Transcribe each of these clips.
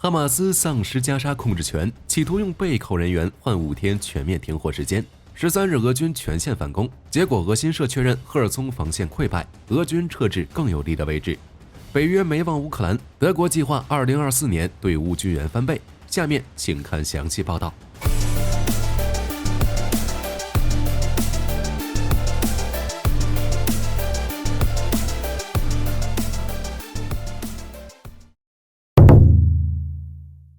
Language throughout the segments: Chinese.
哈马斯丧失加沙控制权，企图用被扣人员换5天全面停火时间。13日，俄军全线反攻，结果俄新社确认赫尔松防线溃败，俄军撤至更有利的位置。北约没忘乌克兰，德国计划2024年对乌军援翻倍。下面请看详细报道。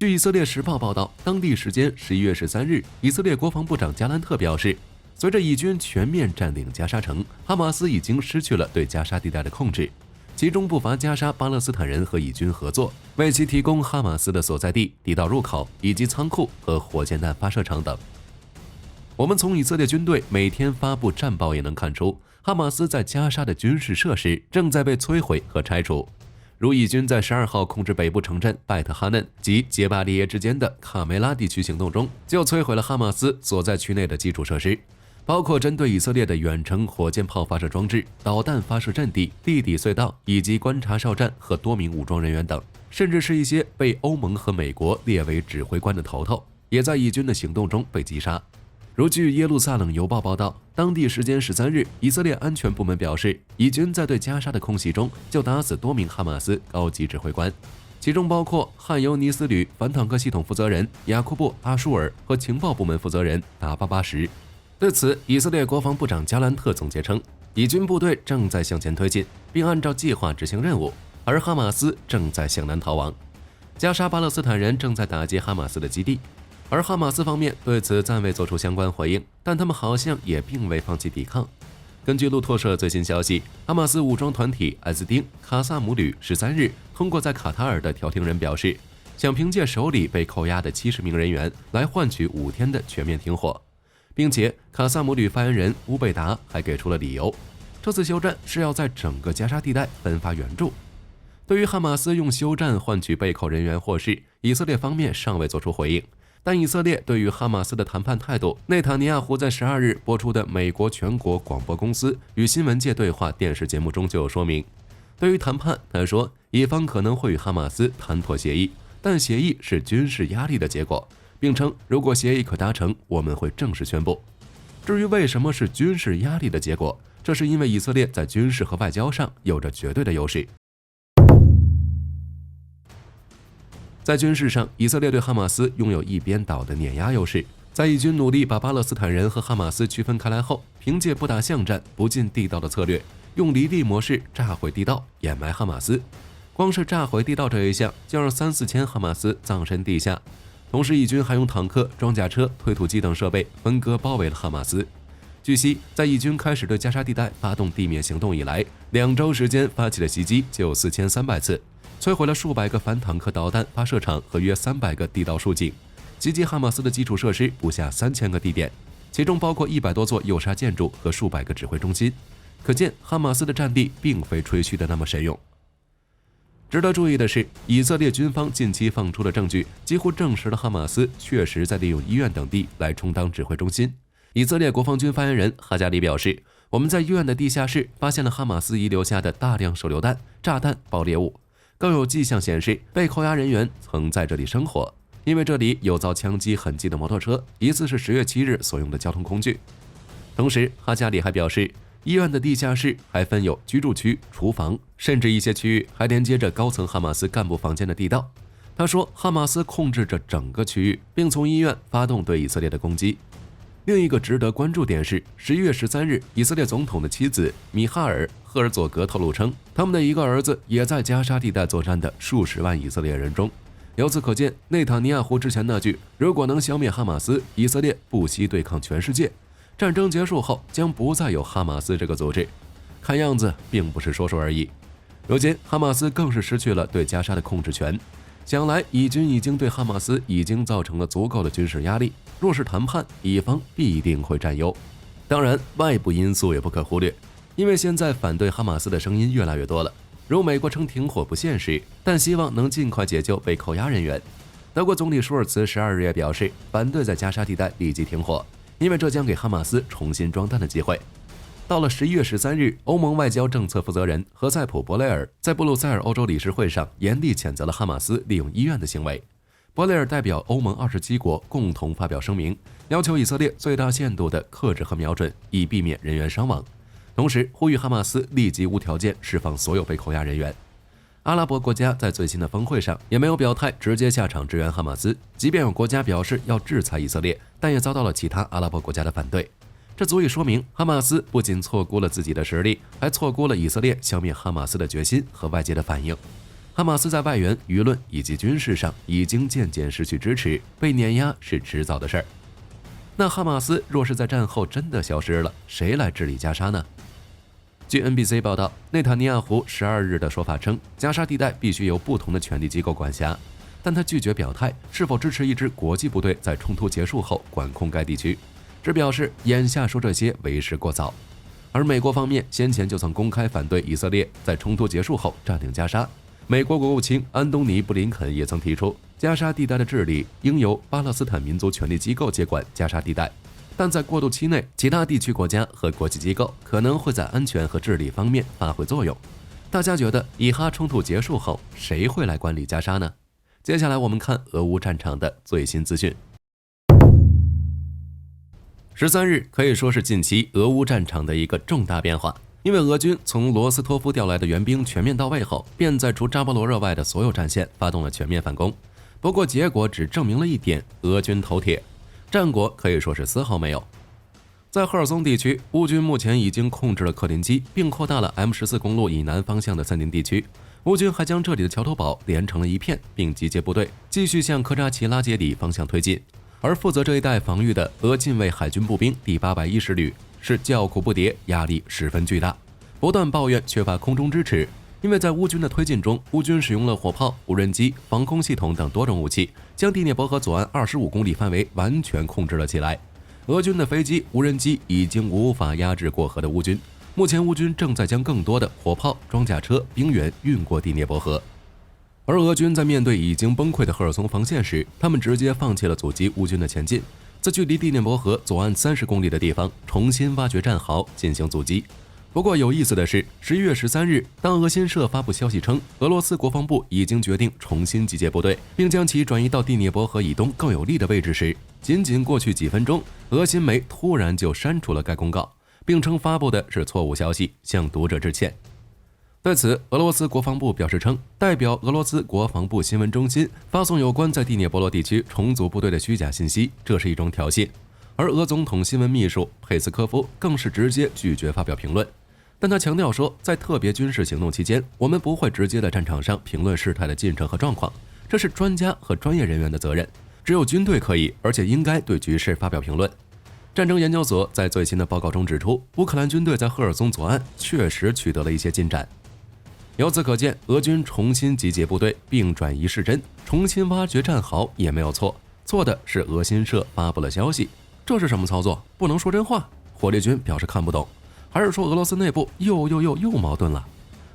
据以色列时报报道，当地时间11月13日，以色列国防部长加兰特表示，随着以军全面占领加沙城，哈马斯已经失去了对加沙地带的控制，其中不乏加沙巴勒斯坦人和以军合作，为其提供哈马斯的所在地、地道入口以及仓库和火箭弹发射场等。我们从以色列军队每天发布战报也能看出，哈马斯在加沙的军事设施正在被摧毁和拆除。如以军在12号控制北部城镇拜特哈嫩及杰巴利耶之间的卡梅拉地区行动中，就摧毁了哈马斯所在区内的基础设施，包括针对以色列的远程火箭炮发射装置、导弹发射阵地、地底隧道以及观察哨站和多名武装人员等，甚至是一些被欧盟和美国列为指挥官的头头，也在以军的行动中被击杀。如据耶路撒冷邮报报道，当地时间13日，以色列安全部门表示，以军在对加沙的空袭中就打死多名哈马斯高级指挥官，其中包括汉尤尼斯旅反坦克系统负责人雅库布·阿舒尔和情报部门负责人达巴巴什。对此，以色列国防部长加兰特总结称，以军部队正在向前推进，并按照计划执行任务，而哈马斯正在向南逃亡。加沙巴勒斯坦人正在打击哈马斯的基地。而哈马斯方面对此暂未做出相关回应，但他们好像也并未放弃抵抗。根据路透社最新消息，哈马斯武装团体艾兹丁·卡萨姆旅13日通过在卡塔尔的调停人表示，想凭借手里被扣押的70名人员来换取5天的全面停火，并且卡萨姆旅发言人乌贝达还给出了理由，这次休战是要在整个加沙地带分发援助。对于哈马斯用休战换取被扣人员获释，以色列方面尚未做出回应。但以色列对于哈马斯的谈判态度，内塔尼亚胡在12日播出的美国全国广播公司与新闻界对话电视节目中就有说明。对于谈判，他说，以方可能会与哈马斯谈妥协议，但协议是军事压力的结果，并称如果协议可达成，我们会正式宣布。至于为什么是军事压力的结果，这是因为以色列在军事和外交上有着绝对的优势。在军事上，以色列对哈马斯拥有一边倒的碾压优势。在以军努力把巴勒斯坦人和哈马斯区分开来后，凭借不打巷战、不进地道的策略，用离地模式炸毁地道，掩埋哈马斯。光是炸毁地道这一项，就让3、4千哈马斯葬身地下。同时，以军还用坦克、装甲车、推土机等设备分割包围了哈马斯。据悉，在以军开始对加沙地带发动地面行动以来，2周时间发起的袭击就有4300次。摧毁了数百个反坦克导弹发射场和约300个地道竖井，袭击哈马斯的基础设施不下3000个地点，其中包括100多座诱杀建筑和数百个指挥中心。可见，哈马斯的战地并非吹嘘的那么神勇。值得注意的是，以色列军方近期放出的证据几乎证实了哈马斯确实在利用医院等地来充当指挥中心。以色列国防军发言人哈加里表示，我们在医院的地下室发现了哈马斯遗留下的大量手榴弹、炸弹、爆裂物。更有迹象显示，被扣押人员曾在这里生活，因为这里有遭枪击痕迹的摩托车，疑似是10月7日所用的交通工具。同时，哈加里还表示，医院的地下室还分有居住区、厨房，甚至一些区域还连接着高层哈马斯干部房间的地道。他说，哈马斯控制着整个区域，并从医院发动对以色列的攻击。另一个值得关注点是，11月13日，以色列总统的妻子米哈尔·赫尔佐格透露称，他们的一个儿子也在加沙地带作战的数十万以色列人中。由此可见，内塔尼亚胡之前那句“如果能消灭哈马斯，以色列不惜对抗全世界”，战争结束后将不再有哈马斯这个组织，看样子并不是说说而已。如今，哈马斯更是失去了对加沙的控制权。想来，以军已经对哈马斯造成了足够的军事压力。若是谈判，以方必定会占优。当然，外部因素也不可忽略，因为现在反对哈马斯的声音越来越多了。如美国称停火不现实，但希望能尽快解救被扣押人员。德国总理舒尔茨12日也表示，反对在加沙地带立即停火，因为这将给哈马斯重新装弹的机会。到了11月13日，欧盟外交政策负责人何塞普·博雷尔在布鲁塞尔欧洲理事会上严厉谴责了哈马斯利用医院的行为。博雷尔代表欧盟27国共同发表声明，要求以色列最大限度地克制和瞄准，以避免人员伤亡，同时呼吁哈马斯立即无条件释放所有被扣押人员。阿拉伯国家在最新的峰会上也没有表态直接下场支援哈马斯，即便有国家表示要制裁以色列，但也遭到了其他阿拉伯国家的反对。这足以说明，哈马斯不仅错估了自己的实力，还错估了以色列消灭哈马斯的决心和外界的反应。哈马斯在外援、舆论以及军事上已经渐渐失去支持，被碾压是迟早的事儿。那哈马斯若是在战后真的消失了，谁来治理加沙呢？据 NBC 报道，内塔尼亚胡12日的说法称，加沙地带必须由不同的权力机构管辖，但他拒绝表态是否支持一支国际部队在冲突结束后管控该地区，只表示眼下说这些为时过早。而美国方面先前就曾公开反对以色列在冲突结束后占领加沙，美国国务卿安东尼·布林肯也曾提出，加沙地带的治理应由巴勒斯坦民族权力机构接管加沙地带，但在过渡期内，其他地区国家和国际机构可能会在安全和治理方面发挥作用。大家觉得以哈冲突结束后，谁会来管理加沙呢？接下来我们看俄乌战场的最新资讯。13日可以说是近期俄乌战场的一个重大变化，因为俄军从罗斯托夫调来的援兵全面到位后，便在除扎波罗热外的所有战线发动了全面反攻。不过结果只证明了一点，俄军头铁，战果可以说是丝毫没有。在赫尔松地区，乌军目前已经控制了克林基，并扩大了 M14 公路以南方向的森林地区。乌军还将这里的桥头堡连成了一片，并集结部队继续向科扎奇拉杰里方向推进。而负责这一带防御的俄近卫海军步兵第810旅是叫苦不迭，压力十分巨大，不断抱怨缺乏空中支持。因为在乌军的推进中，乌军使用了火炮、无人机、防空系统等多种武器，将第聂伯河左岸25公里范围完全控制了起来。俄军的飞机、无人机已经无法压制过河的乌军，目前乌军正在将更多的火炮、装甲车、兵员运过第聂伯河。而俄军在面对已经崩溃的赫尔松防线时，他们直接放弃了阻击乌军的前进，在距离第聂伯河左岸30公里的地方重新挖掘战壕进行阻击。不过有意思的是，11月13日，当俄新社发布消息称俄罗斯国防部已经决定重新集结部队，并将其转移到第聂伯河以东更有利的位置时，仅仅过去几分钟，俄新媒突然就删除了该公告，并称发布的是错误消息，向读者致歉。对此，俄罗斯国防部表示称，代表俄罗斯国防部新闻中心发送有关在第聂伯罗地区重组部队的虚假信息，这是一种挑衅。而俄总统新闻秘书佩斯科夫更是直接拒绝发表评论，但他强调说，在特别军事行动期间，我们不会直接在战场上评论事态的进程和状况，这是专家和专业人员的责任，只有军队可以，而且应该对局势发表评论。战争研究所在最新的报告中指出，乌克兰军队在赫尔松左岸确实取得了一些进展。由此可见，俄军重新集结部队并转移视真，重新挖掘战壕也没有错，错的是俄新社发布了消息。这是什么操作？不能说真话。火力军表示看不懂，还是说俄罗斯内部又矛盾了？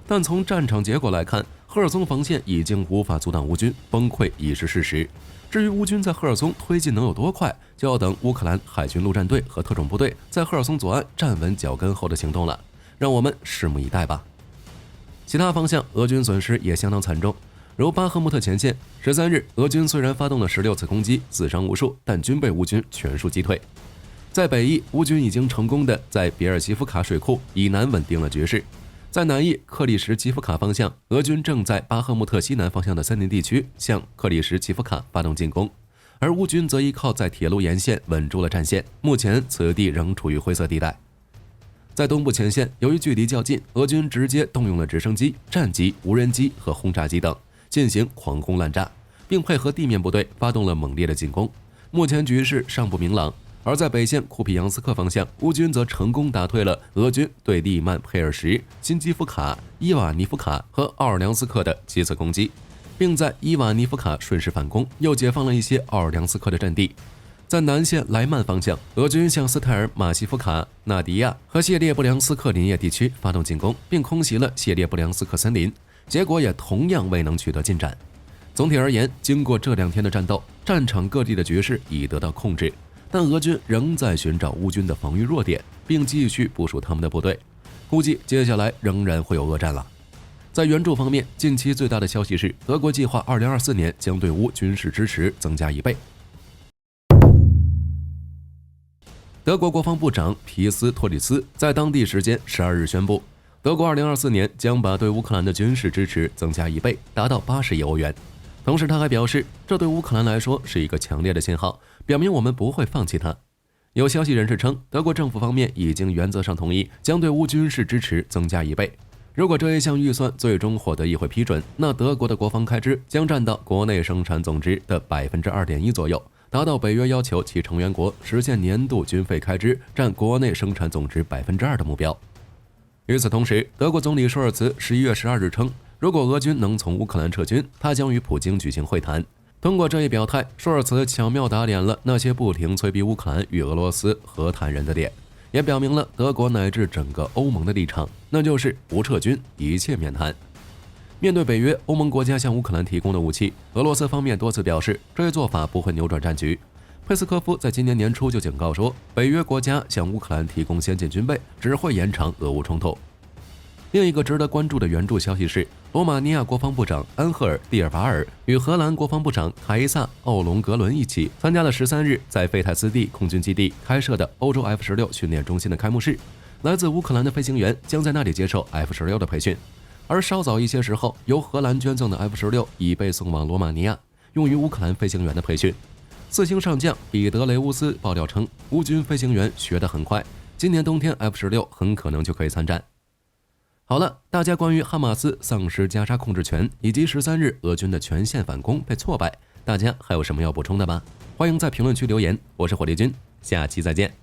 但从战场结果来看，赫尔松防线已经无法阻挡乌军，崩溃已是事实。至于乌军在赫尔松推进能有多快，就要等乌克兰海军陆战队和特种部队在赫尔松左岸站稳脚跟后的行动了。让我们拭目以待吧。其他方向，俄军损失也相当惨重。如巴赫穆特前线，13日，俄军虽然发动了16次攻击，死伤无数，但均被乌军全数击退。在北翼，乌军已经成功的在别尔奇夫卡水库以南稳定了局势。在南翼克里什奇夫卡方向，俄军正在巴赫穆特西南方向的森林地区向克里什奇夫卡发动进攻，而乌军则依靠在铁路沿线稳住了战线，目前此地仍处于灰色地带。在东部前线，由于距离较近，俄军直接动用了直升机、战机、无人机和轰炸机等进行狂轰滥炸，并配合地面部队发动了猛烈的进攻。目前局势尚不明朗。而在北线库皮扬斯克方向，乌军则成功打退了俄军对利曼佩尔什、辛基夫卡、伊瓦尼夫卡和奥尔良斯克的几次攻击，并在伊瓦尼夫卡顺势反攻，又解放了一些奥尔良斯克的阵地。在南线莱曼方向，俄军向斯泰尔马西夫卡、纳迪亚和谢列布良斯克林业地区发动进攻，并空袭了谢列布良斯克森林，结果也同样未能取得进展。总体而言，经过这2天的战斗，战场各地的局势已得到控制，但俄军仍在寻找乌军的防御弱点，并继续部署他们的部队。估计接下来仍然会有恶战了。在援助方面，近期最大的消息是，德国计划2024年将对乌军事支持增加1倍。德国国防部长皮斯托里斯在当地时间12日宣布，德国2024年将把对乌克兰的军事支持增加1倍，达到80亿欧元。同时，他还表示，这对乌克兰来说是一个强烈的信号，表明我们不会放弃它。有消息人士称，德国政府方面已经原则上同意将对乌军事支持增加1倍。如果这一项预算最终获得议会批准，那德国的国防开支将占到国内生产总值的2.1%左右，达到北约要求其成员国实现年度军费开支占国内生产总值2%的目标。与此同时，德国总理舒尔茨11月12日称，如果俄军能从乌克兰撤军，他将与普京举行会谈。通过这一表态，舒尔茨巧妙打脸了那些不停催逼乌克兰与俄罗斯和谈人的脸，也表明了德国乃至整个欧盟的立场，那就是不撤军，一切免谈。面对北约、欧盟国家向乌克兰提供的武器，俄罗斯方面多次表示，这一做法不会扭转战局。佩斯科夫在今年年初就警告说，北约国家向乌克兰提供先进军备，只会延长俄乌冲突。另一个值得关注的援助消息是，罗马尼亚国防部长安赫尔·蒂尔瓦尔与荷兰国防部长凯撒·奥隆格伦一起参加了13日在费泰斯蒂空军基地开设的欧洲 F-16训练中心的开幕式。来自乌克兰的飞行员将在那里接受 F-16的培训，而稍早一些时候，由荷兰捐赠的 F-16已被送往罗马尼亚，用于乌克兰飞行员的培训。4星上将彼得雷乌斯爆料称，乌军飞行员学得很快，今年冬天 F-16很可能就可以参战。好了，大家关于哈马斯丧失加沙控制权以及13日俄军的全线反攻被挫败，大家还有什么要补充的吗？欢迎在评论区留言，我是火力军，下期再见。